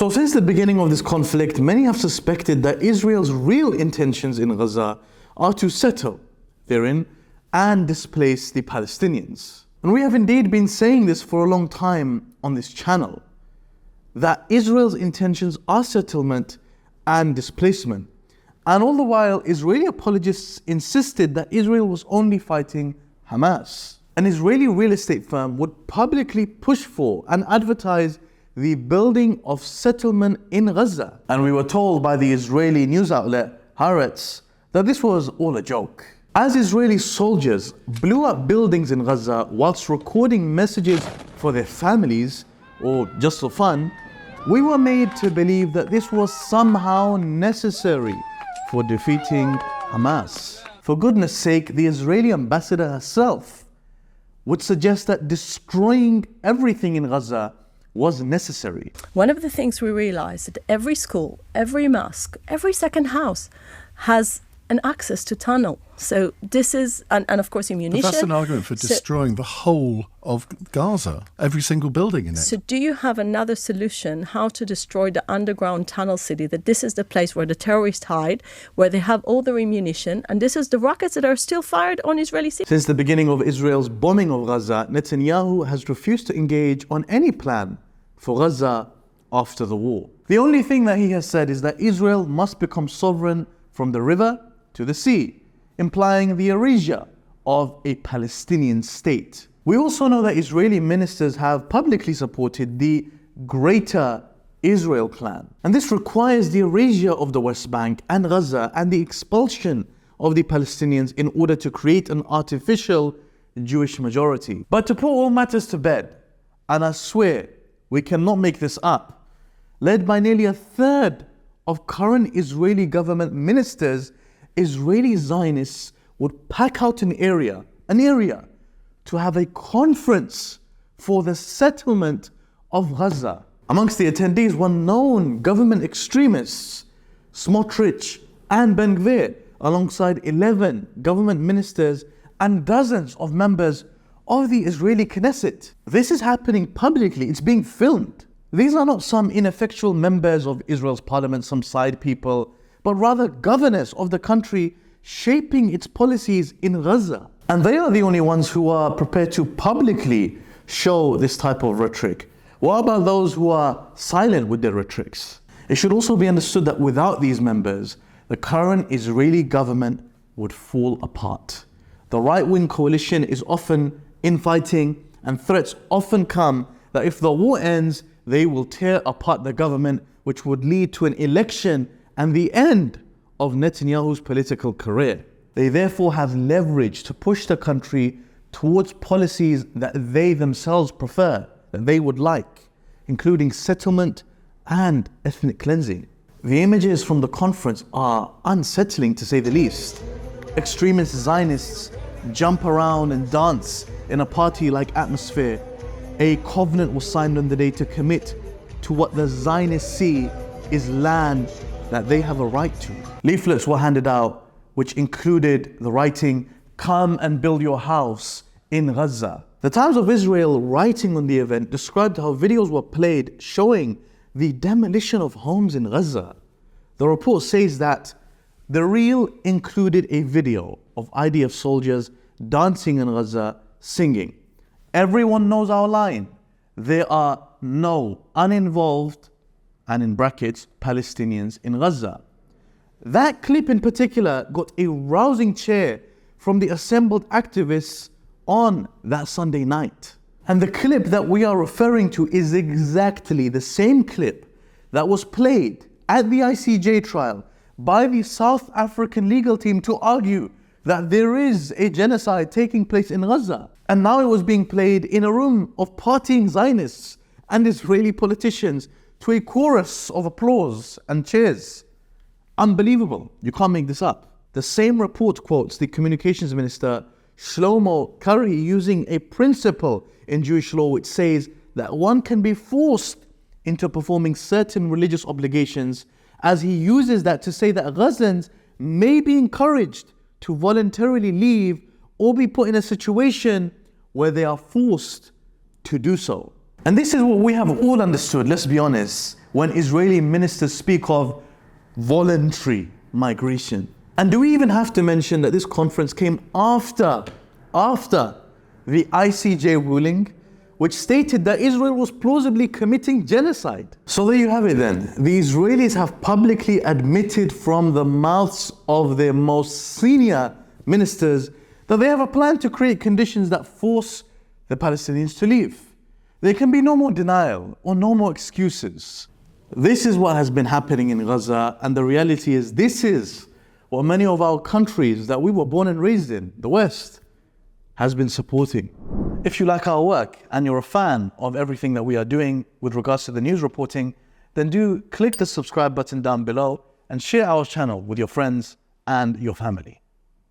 So since the beginning of this conflict, many have suspected that Israel's real intentions in Gaza are to settle therein and displace the Palestinians. And we have indeed been saying this for a long time on this channel, that Israel's intentions are settlement and displacement. And all the while, Israeli apologists insisted that Israel was only fighting Hamas. An Israeli real estate firm would publicly push for and advertise the building of settlement in Gaza. And we were told by the Israeli news outlet Haaretz that this was all a joke. As Israeli soldiers blew up buildings in Gaza whilst recording messages for their families, or just for fun, we were made to believe that this was somehow necessary for defeating Hamas. For goodness sake, the Israeli ambassador herself would suggest that destroying everything in Gaza was necessary. One of the things we realized that every school, every mosque, every second house has an access to tunnel. So this is, and of course ammunition. But that's an argument for destroying the whole of Gaza, every single building in it. So do you have another solution how to destroy the underground tunnel city, that this is the place where the terrorists hide, where they have all their ammunition, and this is the rockets that are still fired on Israeli cities? Since the beginning of Israel's bombing of Gaza, Netanyahu has refused to engage on any plan for Gaza after the war. The only thing that he has said is that Israel must become sovereign from the river to the sea, implying the erasure of a Palestinian state. We also know that Israeli ministers have publicly supported the Greater Israel Plan. And this requires the erasure of the West Bank and Gaza and the expulsion of the Palestinians in order to create an artificial Jewish majority. But to put all matters to bed, and I swear we cannot make this up, led by nearly a third of current Israeli government ministers, Israeli Zionists would pack out an area to have a conference for the settlement of Gaza. Amongst the attendees were known government extremists, Smotrich and Ben Gvir, alongside 11 government ministers and dozens of members of the Israeli Knesset. This is happening publicly, it's being filmed. These are not some ineffectual members of Israel's parliament, some side people, but rather governors of the country shaping its policies in Gaza. And they are the only ones who are prepared to publicly show this type of rhetoric. What about those who are silent with their rhetorics? It should also be understood that without these members, the current Israeli government would fall apart. The right-wing coalition is often infighting, and threats often come that if the war ends, they will tear apart the government, which would lead to an election and the end of Netanyahu's political career. They therefore have leverage to push the country towards policies that they themselves prefer, that they would like, including settlement and ethnic cleansing. The images from the conference are unsettling to say the least. Extremist Zionists jump around and dance in a party-like atmosphere. A covenant was signed on the day to commit to what the Zionists see is land that they have a right to. Leaflets were handed out which included the writing, "Come and build your house in Gaza." The Times of Israel, writing on the event, described how videos were played showing the demolition of homes in Gaza. The report says that the reel included a video of IDF soldiers dancing in Gaza, singing, "Everyone knows our line. There are no uninvolved," and in brackets, Palestinians in Gaza. That clip in particular got a rousing cheer from the assembled activists on that Sunday night. And the clip that we are referring to is exactly the same clip that was played at the ICJ trial by the South African legal team to argue that there is a genocide taking place in Gaza. And now it was being played in a room of partying Zionists and Israeli politicians to a chorus of applause and cheers. Unbelievable. You can't make this up. The same report quotes the communications minister 𝐒𝐮𝐬𝐜𝐫𝐢𝐛𝐞 using a principle in Jewish law which says that one can be forced into performing certain religious obligations, as he uses that to say that Gazans may be encouraged to voluntarily leave or be put in a situation where they are forced to do so. And this is what we have all understood, let's be honest. when Israeli ministers speak of voluntary migration? And do we even have to mention that this conference came after the ICJ ruling, which stated that Israel was plausibly committing genocide? So there you have it then. The Israelis have publicly admitted from the mouths of their most senior ministers that they have a plan to create conditions that force the Palestinians to leave. There can be no more denial or no more excuses. This is what has been happening in Gaza, and the reality is this is what many of our countries that we were born and raised in, the West, has been supporting. If you like our work and you're a fan of everything that we are doing with regards to the news reporting, then do click the subscribe button down below and share our channel with your friends and your family.